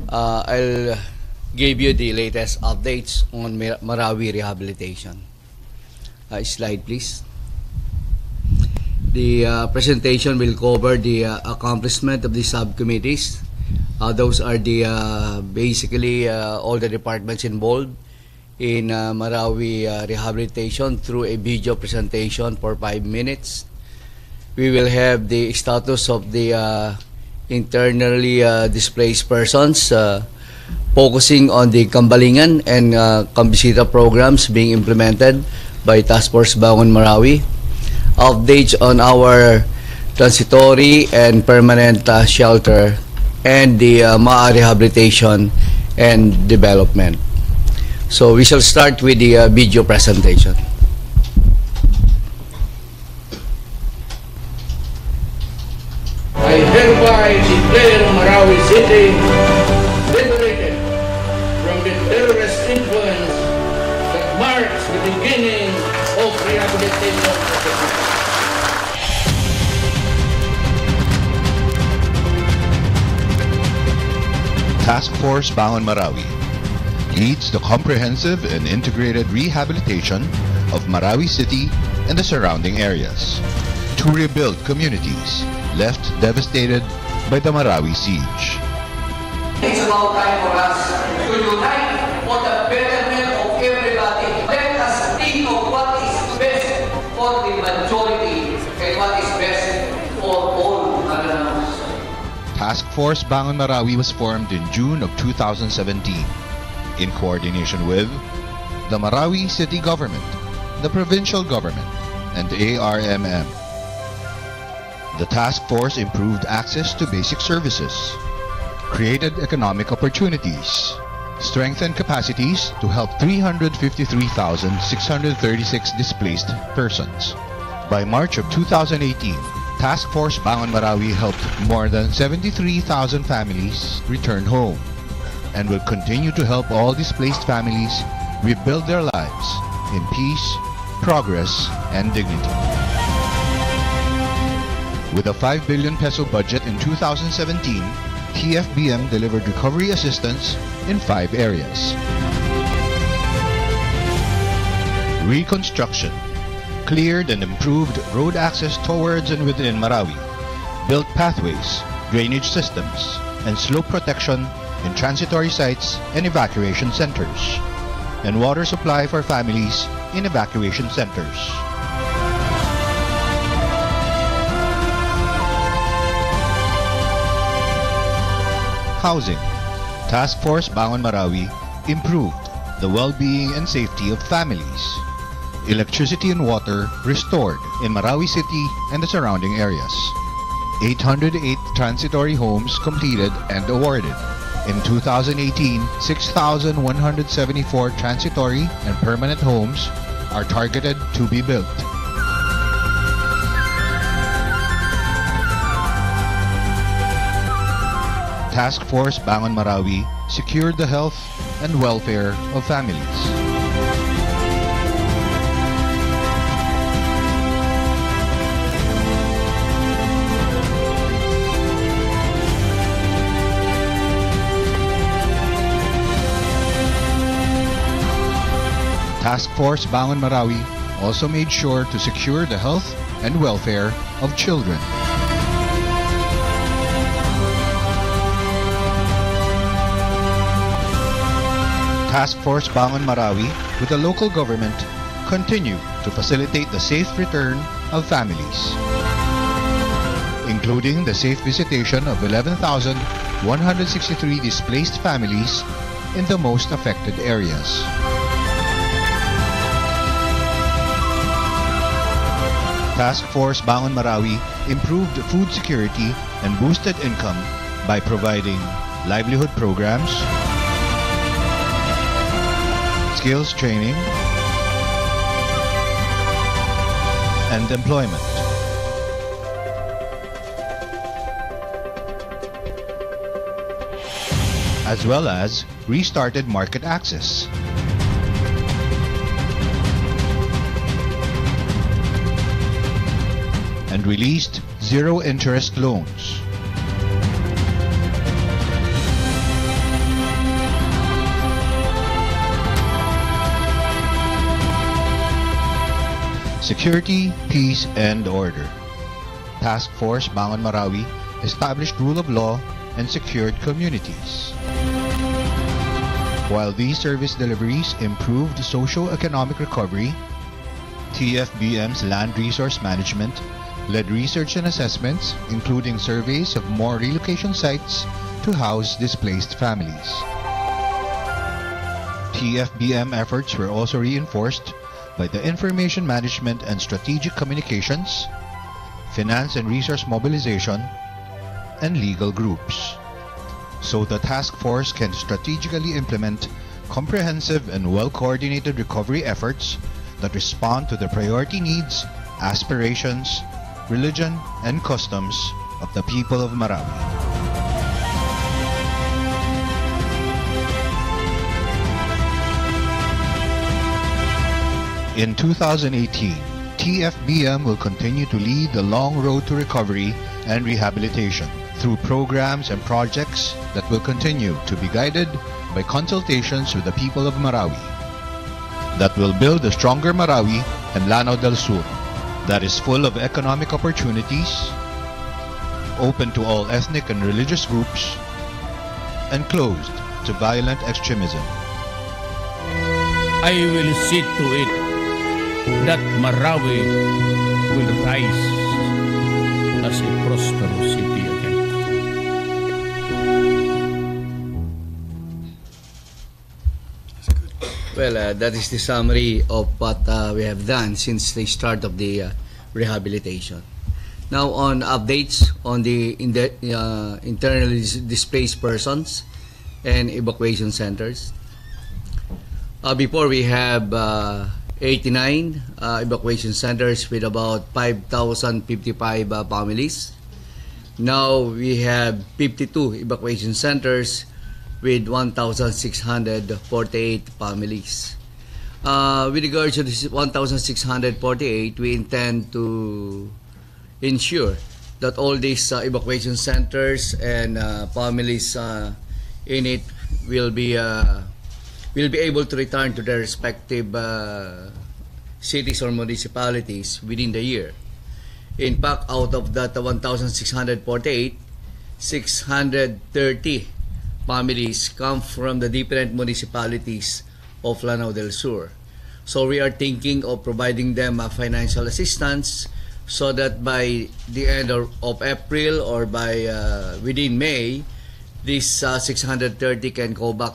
I'll give you the latest updates on Marawi rehabilitation. Slide, please. The presentation will cover the accomplishment of the subcommittees. Those are the basically all the departments involved in Marawi rehabilitation through a video presentation for 5 minutes. We will have the status of the internally displaced persons, focusing on the Kambalingan and Kambisita programs being implemented by Task Force Bangon Marawi. Updates on our transitory and permanent shelter and the MAA rehabilitation and development. So we shall start with the video presentation. I hereby declare Marawi City liberated from the terrorist influence that marks the beginning of rehabilitation of the city. Task Force Bangon Marawi leads the comprehensive and integrated rehabilitation of Marawi City and the surrounding areas to rebuild communities left devastated by the Marawi siege. It's about time for us to unite for the betterment of everybody. Let us think of what is best for the majority and what is best for all Malacañangs. Task Force Bangon Marawi was formed in June of 2017 in coordination with the Marawi City Government, the Provincial Government, and ARMM. The task force improved access to basic services, created economic opportunities, strengthened capacities to help 353,636 displaced persons. By March of 2018, Task Force Bangon Marawi helped more than 73,000 families return home and will continue to help all displaced families rebuild their lives in peace, progress, and dignity. With a 5 billion peso budget in 2017, TFBM delivered recovery assistance in 5 areas. Reconstruction, cleared and improved road access towards and within Marawi, built pathways, drainage systems, and slope protection in transitory sites and evacuation centers, and water supply for families in evacuation centers. Housing. Task Force Bangon Marawi improved the well-being and safety of families. Electricity and water restored in Marawi City and the surrounding areas. 808 transitory homes completed and awarded. In 2018, 6,174 transitory and permanent homes are targeted to be built. Task Force Bangon Marawi secured the health and welfare of families. Task Force Bangon Marawi also made sure to secure the health and welfare of children. Task Force Bangon Marawi with the local government continue to facilitate the safe return of families, including the safe visitation of 11,163 displaced families in the most affected areas. Task Force Bangon Marawi improved food security and boosted income by providing livelihood programs, skills training, and employment. As well as restarted market access. And released zero-interest loans. security, peace, and order. Task Force Bangon Marawi established rule of law and secured communities. While these service deliveries improved socio-economic recovery, TFBM's land resource management led research and assessments, including surveys of more relocation sites to house displaced families. TFBM efforts were also reinforced by the information management and strategic communications, finance and resource mobilization, and legal groups, so the task force can strategically implement comprehensive and well-coordinated recovery efforts that respond to the priority needs, aspirations, religion, and customs of the people of Marawi. In 2018, TFBM will continue to lead the long road to recovery and rehabilitation through programs and projects that will continue to be guided by consultations with the people of Marawi, that will build a stronger Marawi and Lanao del Sur that is full of economic opportunities, open to all ethnic and religious groups, and closed to violent extremism. I will see to it that Marawi will rise as a prosperous city again. Well, that is the summary of what we have done since the start of the rehabilitation. Now, on updates on the internally displaced persons and evacuation centers. Before, we have 89 evacuation centers with about 5,055 families. Now, we have 52 evacuation centers with 1,648 families. With regards to this 1,648, we intend to ensure that all these evacuation centers and families in it will be able to return to their respective cities or municipalities within the year. In fact, out of that 1,648, 630 families come from the different municipalities of Lanao del Sur. So we are thinking of providing them financial assistance so that by the end of April or by within May, these 630 can go back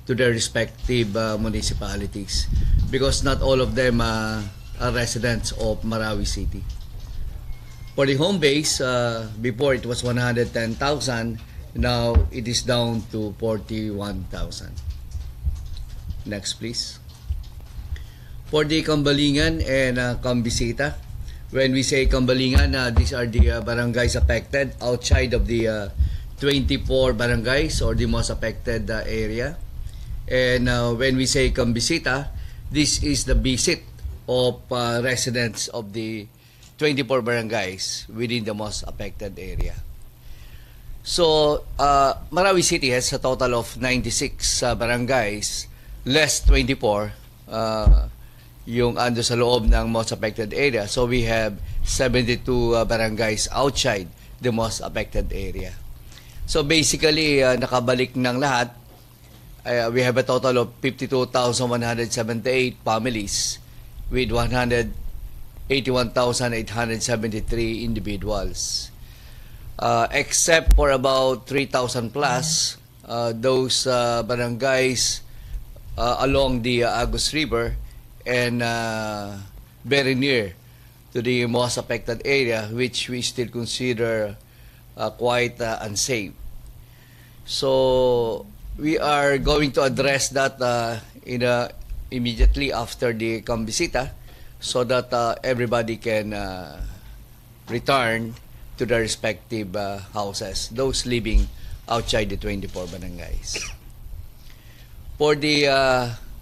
to their respective municipalities, because not all of them are residents of Marawi City. For the home base, before it was 110,000, now it is down to 41,000. Next, please. For the Kambalingan and Kambisita, when we say Kambalingan, these are the barangays affected outside of the 24 barangays or the most affected area. And when we say Kambisita, this is the visit of residents of the 24 barangays within the most affected area. So, Marawi City has a total of 96 barangays, less 24 yung ando sa loob ng most affected area. So, we have 72 barangays outside the most affected area. So, basically, nakabalik ng lahat. We have a total of 52,178 families with 181,873 individuals. Except for about 3,000 plus, those barangays along the Agus River and very near to the most affected area, which we still consider quite unsafe. So we are going to address that immediately after the Kambisita, so that everybody can return to their respective houses, those living outside the 24 barangays. For the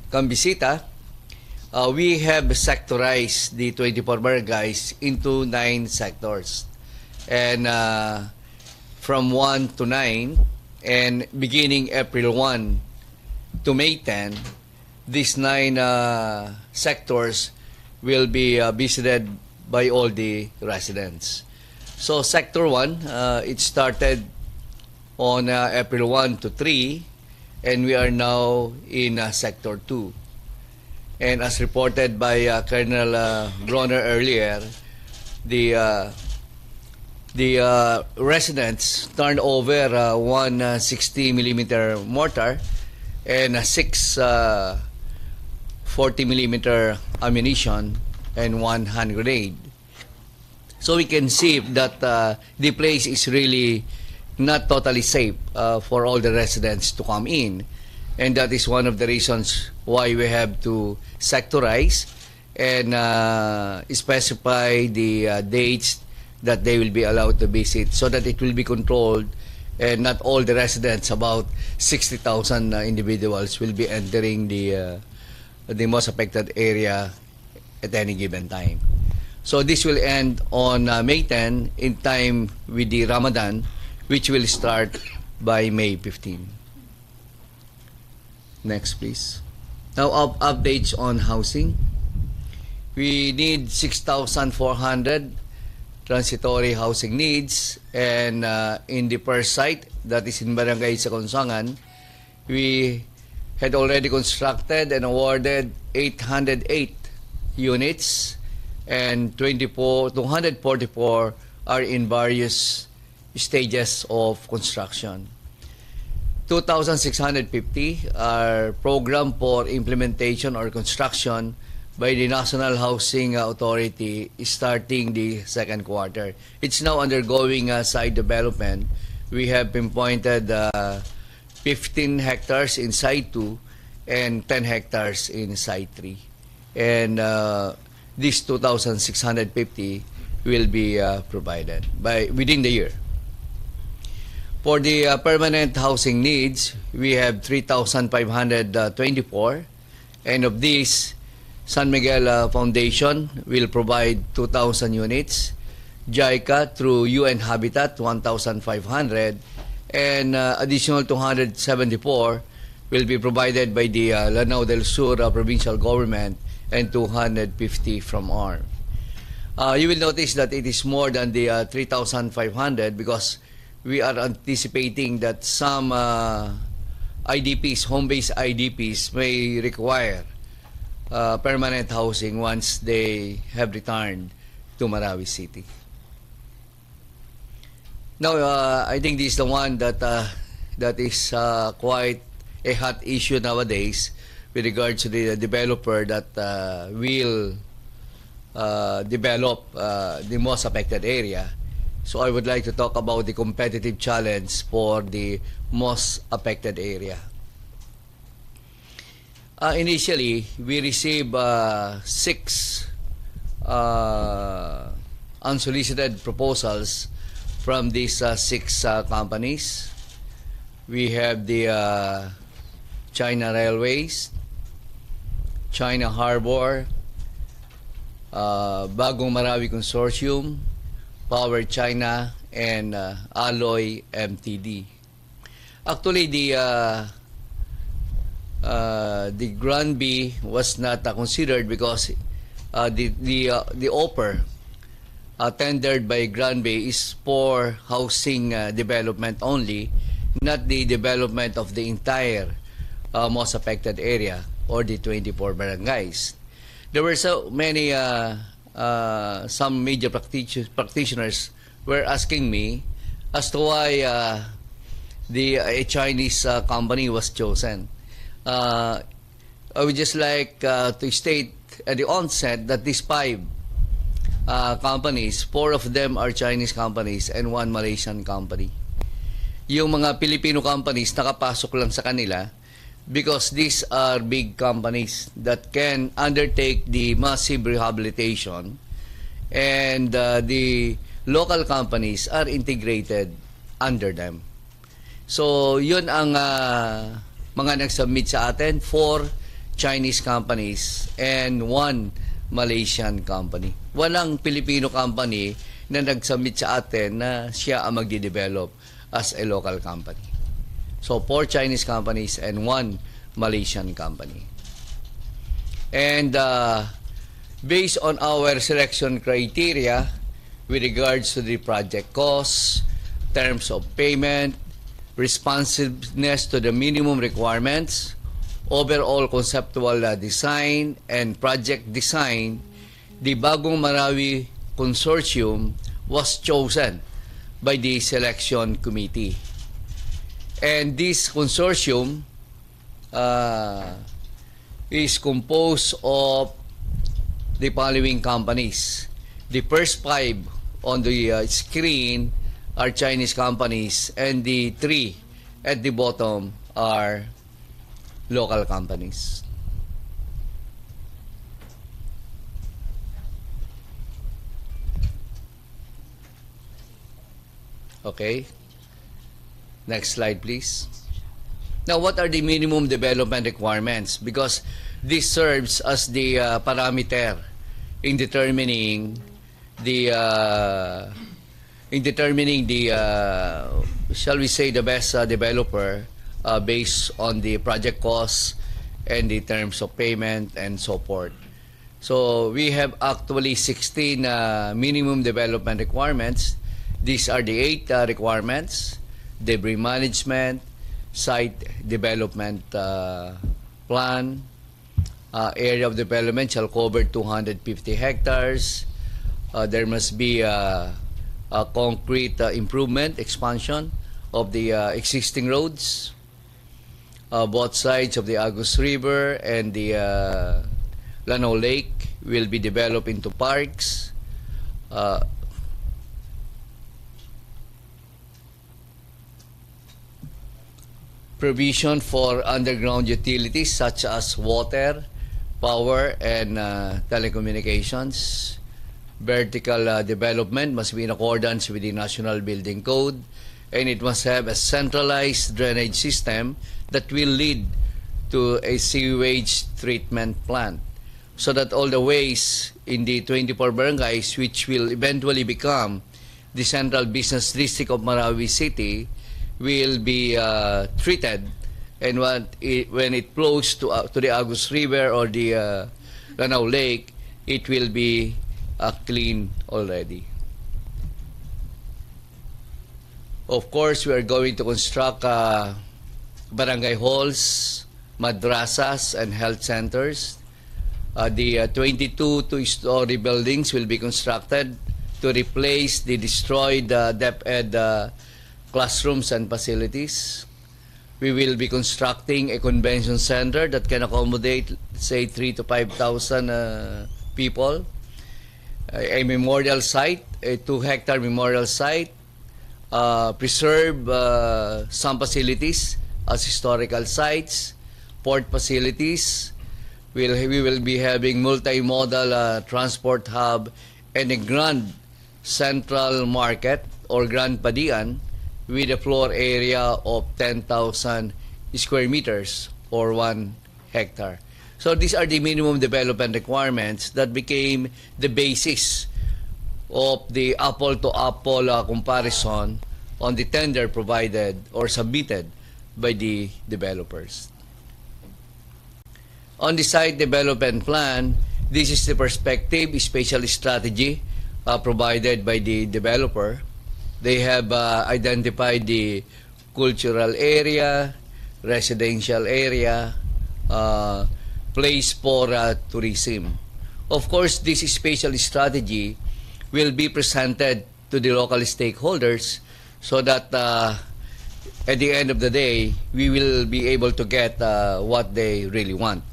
Kambisita, we have sectorized the 24 barangays into 9 sectors, and from 1 to 9, and beginning April 1 to May 10, these 9 sectors will be visited by all the residents. So Sector 1, it started on April 1 to 3, and we are now in Sector 2. And as reported by Colonel Bronner earlier, the residents turned over one 60-millimeter mortar and 6 40-millimeter ammunition and 1 hand grenade. So we can see that the place is really not totally safe for all the residents to come in. And that is one of the reasons why we have to sectorize and specify the dates that they will be allowed to visit so that it will be controlled and not all the residents, about 60,000 individuals, will be entering the most affected area at any given time. So this will end on May 10 in time with the Ramadan, which will start by May 15. Next, please. Now, updates on housing. We need 6,400 transitory housing needs, and in the first site, that is in Barangay Saconsangan, we had already constructed and awarded 808 units, and 244 are in various stages of construction. 2,650 are programmed for implementation or construction by the National Housing Authority starting the second quarter. It's now undergoing site development. We have pinpointed 15 hectares in Site 2 and 10 hectares in Site 3. And these 2,650 will be provided within the year. For the permanent housing needs, we have 3,524, and of these, San Miguel Foundation will provide 2,000 units, JICA through UN Habitat 1,500, and additional 274 will be provided by the Lanao del Sur provincial government and 250 from ARM. You will notice that it is more than the 3,500 because we are anticipating that some IDPs, home-based IDPs, may require permanent housing once they have returned to Marawi City. Now, I think this is the one that is quite a hot issue nowadays with regards to the developer that will develop the most affected area. So I would like to talk about the competitive challenge for the most affected area. Initially, we received 6 unsolicited proposals from these 6 companies. We have the China Railways, China Harbor, Bangon Marawi Consortium, Power China, and Alloy MTD. Actually, the Grand B was not considered because the offer tendered by Grand B is for housing development only, not the development of the entire most affected area or the 24 barangays. There were so many some media practitioners were asking me as to why a Chinese company was chosen. I would just like to state at the onset that these 5 companies, 4 of them are Chinese companies and 1 Malaysian company. Yung mga Filipino companies nakapasok lang sa kanila because these are big companies that can undertake the massive rehabilitation, and the local companies are integrated under them. So yun ang mga nag-submit sa atin, 4 Chinese companies and 1 Malaysian company. Walang Filipino company na nag-submit sa atin na siya ang magde-develop as a local company. So 4 Chinese companies and 1 Malaysian company. And Based on our selection criteria with regards to the project costs, terms of payment, responsiveness to the minimum requirements, overall conceptual design, and project design, the Bagong Marawi Consortium was chosen by the selection committee. And this consortium is composed of the following companies. The first 5 on the screen are Chinese companies, and the 3 at the bottom are local companies. Okay. Next slide, please. Now, what are the minimum development requirements? Because this serves as the parameter in determining the shall we say, the best developer based on the project costs and the terms of payment and so forth. So we have actually 16 minimum development requirements. These are the 8 requirements: debris management, site development plan, area of development shall cover 250 hectares. There must be a concrete improvement, expansion of the existing roads. Both sides of the Agus River and the Lanao Lake will be developed into parks. Provision for underground utilities such as water, power, and telecommunications. Vertical development must be in accordance with the National Building Code, and it must have a centralized drainage system that will lead to a sewage treatment plant, so that all the waste in the 24 barangays, which will eventually become the central business district of Marawi City, will be treated, and when it flows to the Agus River or the Lanao Lake, it will be clean already. Of course, we are going to construct barangay halls, madrasas, and health centers. The 22 two-story buildings will be constructed to replace the destroyed DepEd classrooms and facilities. We will be constructing a convention center that can accommodate, say, 3,000 to 5,000 people. A memorial site, a 2-hectare memorial site, preserve some facilities as historical sites, port facilities. We will be having multimodal transport hub and a grand central market or Grand Padian with a floor area of 10,000 square meters or 1 hectare. So these are the minimum development requirements that became the basis of the apple-to-apple comparison on the tender provided or submitted by the developers. On the site development plan, this is the perspective, spatial strategy provided by the developer. They have identified the cultural area, residential area, place for tourism. Of course, this spatial strategy will be presented to the local stakeholders so that at the end of the day, we will be able to get what they really want.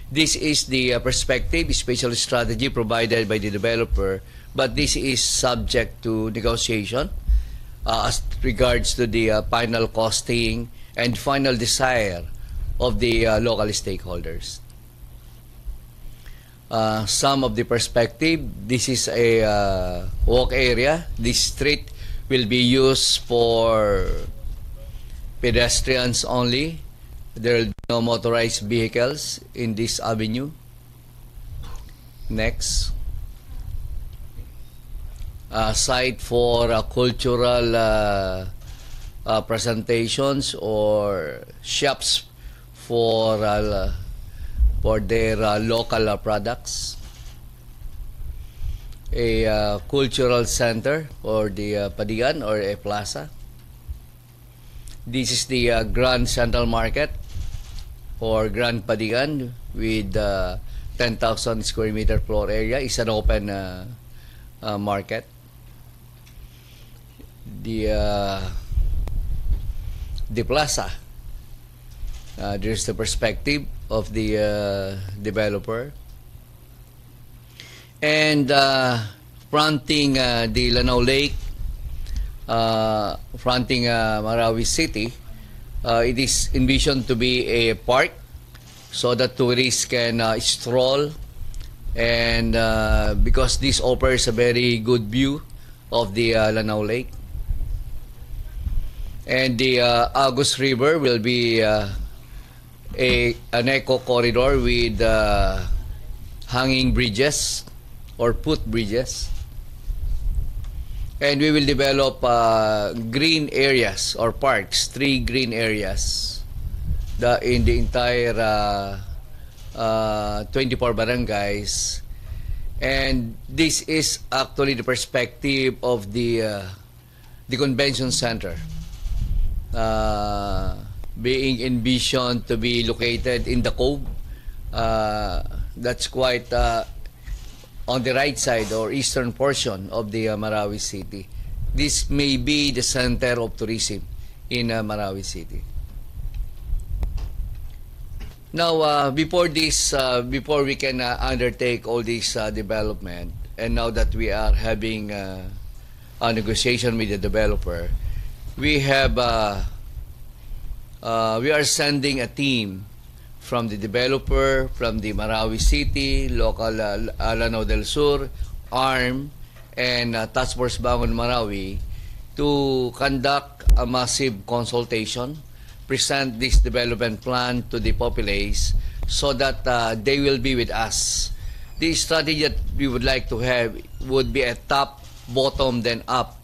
This is the perspective, spatial strategy provided by the developer, but this is subject to negotiation as regards to the final costing and final desire of the local stakeholders. Some of the perspective, this is a walk area. This street will be used for pedestrians only. There will be no motorized vehicles in this avenue. Next. Site for cultural presentations or shops for their local products. a cultural center or the Padian or a plaza. This is the Grand Central Market or Grand Padian with 10,000 square meter floor area. It's an open market. The plaza, there's the perspective of the developer. And fronting the Lanao Lake, fronting Marawi City, it is envisioned to be a park so that tourists can stroll, and because this offers a very good view of the Lanao Lake. And the Agus River will be an eco corridor with hanging bridges or footbridges. And we will develop green areas or parks, 3 green areas in the entire 24 barangays. And this is actually the perspective of the convention center, being envisioned to be located in the cove. That's quite on the right side or eastern portion of the Marawi City. This may be the center of tourism in Marawi City. Now, before we can undertake all this development, and now that we are having a negotiation with the developer, we are sending a team from the developer, from the Marawi City, local Lanao del Sur, ARM, and Task Force Bangon Marawi to conduct a massive consultation, present this development plan to the populace so that they will be with us. The strategy that we would like to have would be a top, bottom, then up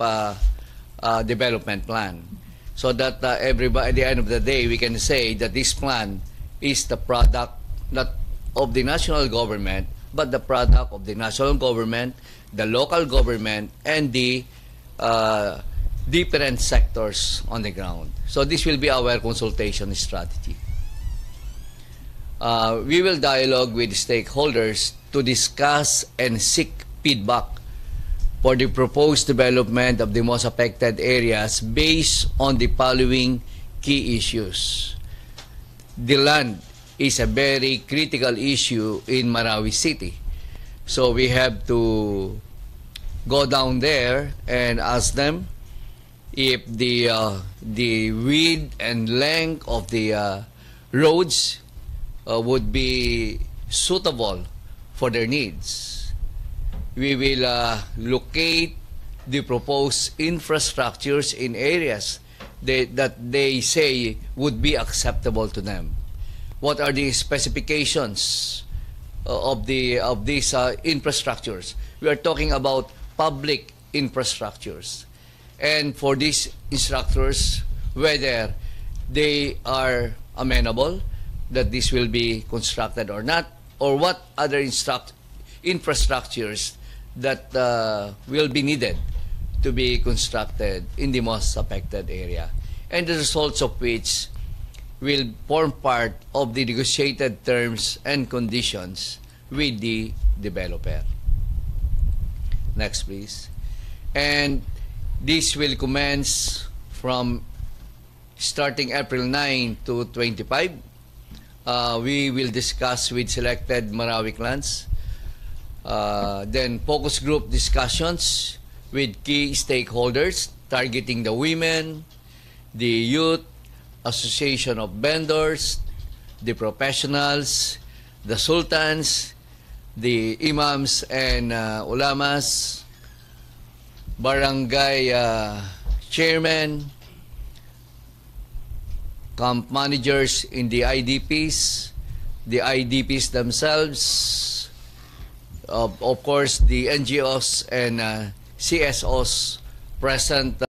development plan, so that everybody, at the end of the day, we can say that this plan is the product not of the national government, but the product of the national government, the local government, and the different sectors on the ground. So this will be our consultation strategy. We will dialogue with stakeholders to discuss and seek feedback for the proposed development of the most affected areas based on the following key issues. The land is a very critical issue in Marawi City. So we have to go down there and ask them if the width and length of the roads would be suitable for their needs. We will locate the proposed infrastructures in areas that they say would be acceptable to them. What are the specifications of these infrastructures? We are talking about public infrastructures. And for these instructors, whether they are amenable that this will be constructed or not, or what other infrastructures that will be needed to be constructed in the most affected area, and the results of which will form part of the negotiated terms and conditions with the developer. Next, please. And this will commence from starting April 9 to 25. We will discuss with selected Marawi clans. Then focus group discussions with key stakeholders targeting the women, the youth, association of vendors, the professionals, the sultans, the imams and ulamas, barangay chairmen, camp managers in the IDPs themselves, of course the NGOs and CSOs present